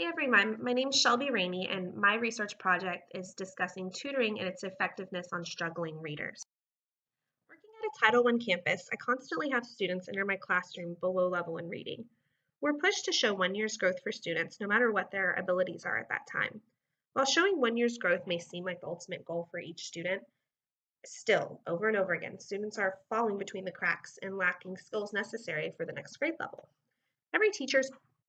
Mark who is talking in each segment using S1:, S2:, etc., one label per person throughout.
S1: Hey everyone, my name is Shelby Rainey and my research project is discussing tutoring and its effectiveness on struggling readers. Working at a Title I campus, I constantly have students enter my classroom below level in reading. We're pushed to show 1 year's growth for students no matter what their abilities are at that time. While showing 1 year's growth may seem like the ultimate goal for each student, still, over and over again, students are falling between the cracks and lacking skills necessary for the next grade level.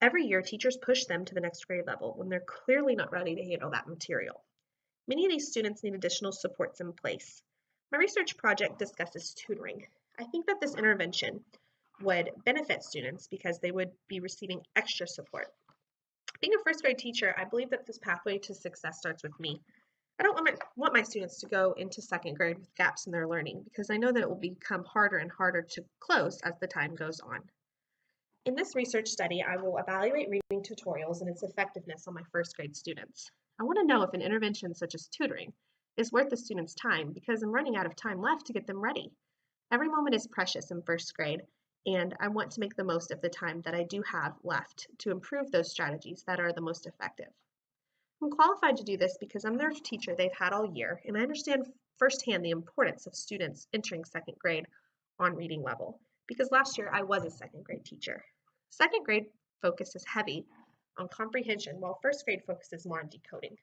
S1: Every year, teachers push them to the next grade level when they're clearly not ready to handle that material. Many of these students need additional supports in place. My research project discusses tutoring. I think that this intervention would benefit students because they would be receiving extra support. Being a first grade teacher, I believe that this pathway to success starts with me. I don't want my students to go into second grade with gaps in their learning because I know that it will become harder and harder to close as the time goes on. In this research study, I will evaluate reading tutorials and its effectiveness on my first grade students. I want to know if an intervention such as tutoring is worth the students' time because I'm running out of time left to get them ready. Every moment is precious in first grade, and I want to make the most of the time that I do have left to improve those strategies that are the most effective. I'm qualified to do this because I'm their teacher they've had all year, and I understand firsthand the importance of students entering second grade on reading level, because last year I was a second grade teacher. Second grade focuses heavy on comprehension, while first grade focuses more on decoding.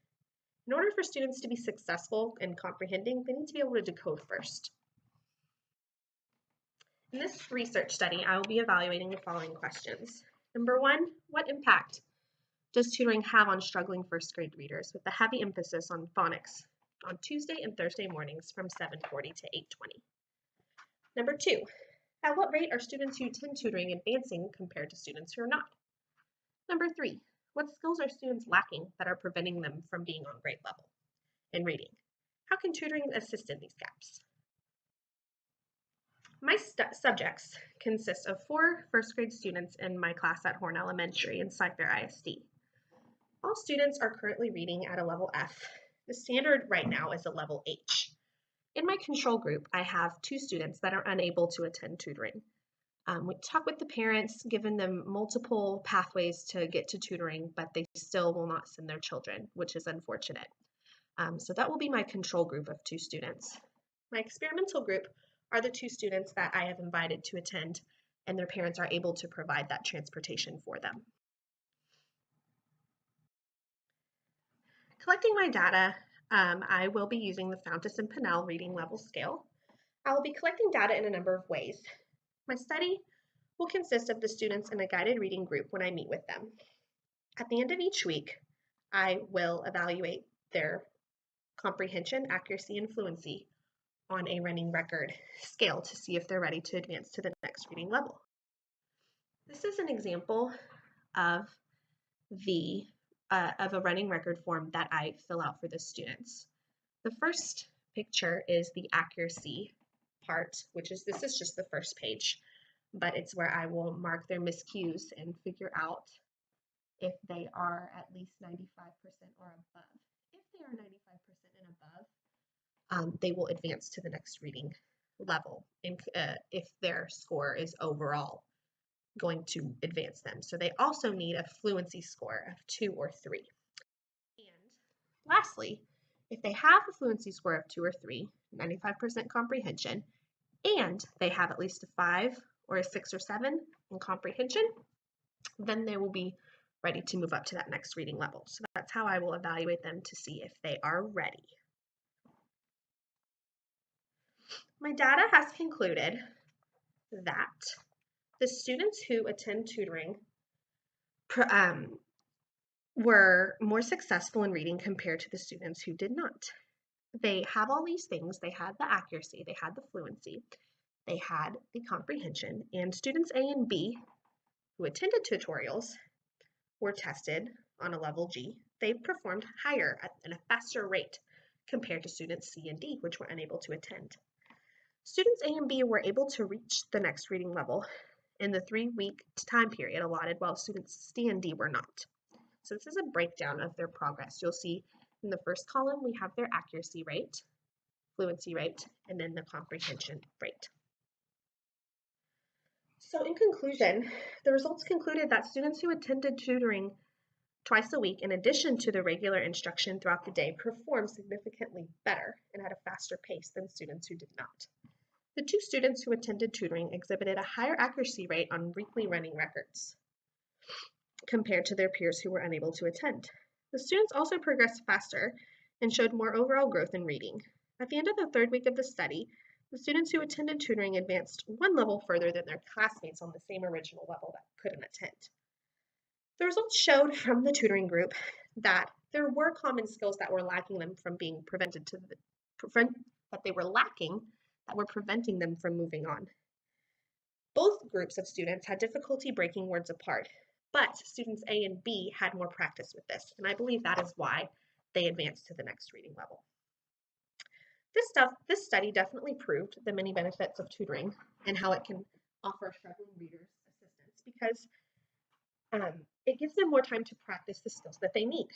S1: In order for students to be successful in comprehending, they need to be able to decode first. In this research study, I will be evaluating the following questions. Number 1, what impact does tutoring have on struggling first grade readers, with a heavy emphasis on phonics on Tuesday and Thursday mornings from 7:40 to 8:20? Number 2, at what rate are students who attend tutoring advancing compared to students who are not? Number 3, what skills are students lacking that are preventing them from being on grade level in reading? How can tutoring assist in these gaps? My subjects consist of 4 first grade students in my class at Horn Elementary and Cypher ISD. All students are currently reading at a level F. The standard right now is a level H. In my control group, I have 2 students that are unable to attend tutoring. We talk with the parents, giving them multiple pathways to get to tutoring, but they still will not send their children, which is unfortunate. So that will be my control group of 2 students. My experimental group are the 2 students that I have invited to attend, and their parents are able to provide that transportation for them. Collecting my data, I will be using the Fountas and Pinnell reading level scale. I will be collecting data in a number of ways. My study will consist of the students in a guided reading group when I meet with them. At the end of each week, I will evaluate their comprehension, accuracy, and fluency on a running record scale to see if they're ready to advance to the next reading level. This is an example of a running record form that I fill out for the students. The first picture is the accuracy part, this is just the first page, but it's where I will mark their miscues and figure out if they are at least 95% or above. If they are 95% and above, they will advance to the next reading level if their score is overall going to advance them. So they also need a fluency score of 2 or 3. And lastly, if they have a fluency score of 2 or 3, 95% comprehension, and they have at least a 5 or a 6 or 7 in comprehension, then they will be ready to move up to that next reading level. So that's how I will evaluate them to see if they are ready. My data has concluded that the students who attend tutoring were more successful in reading compared to the students who did not. They have all these things. They had the accuracy, they had the fluency, they had the comprehension, and students A and B who attended tutorials were tested on a level G. They performed higher at a faster rate compared to students C and D, which were unable to attend. Students A and B were able to reach the next reading level in the 3-week time period allotted, while students C and D were not. So this is a breakdown of their progress. You'll see in the first column, we have their accuracy rate, fluency rate, and then the comprehension rate. So in conclusion, the results concluded that students who attended tutoring twice a week in addition to the regular instruction throughout the day performed significantly better and at a faster pace than students who did not. The 2 students who attended tutoring exhibited a higher accuracy rate on weekly running records compared to their peers who were unable to attend. The students also progressed faster and showed more overall growth in reading. At the end of the 3rd week of the study, the students who attended tutoring advanced 1 level further than their classmates on the same original level that couldn't attend. The results showed from the tutoring group that there were common skills that were lacking them from being prevented to that they were lacking that were preventing them from moving on. Both groups of students had difficulty breaking words apart, but students A and B had more practice with this, and I believe that is why they advanced to the next reading level. This study definitely proved the many benefits of tutoring and how it can offer struggling readers assistance because it gives them more time to practice the skills that they need.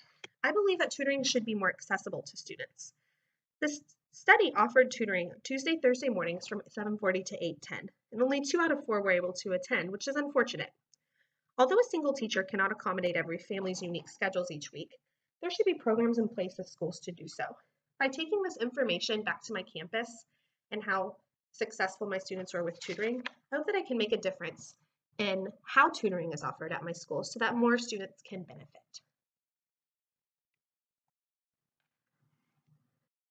S1: I believe that tutoring should be more accessible to students. This study offered tutoring Tuesday, Thursday mornings from 7:40 to 8:10, and only 2 out of 4 were able to attend, which is unfortunate. Although a single teacher cannot accommodate every family's unique schedules each week, there should be programs in place at schools to do so. By taking this information back to my campus and how successful my students were with tutoring, I hope that I can make a difference in how tutoring is offered at my school so that more students can benefit.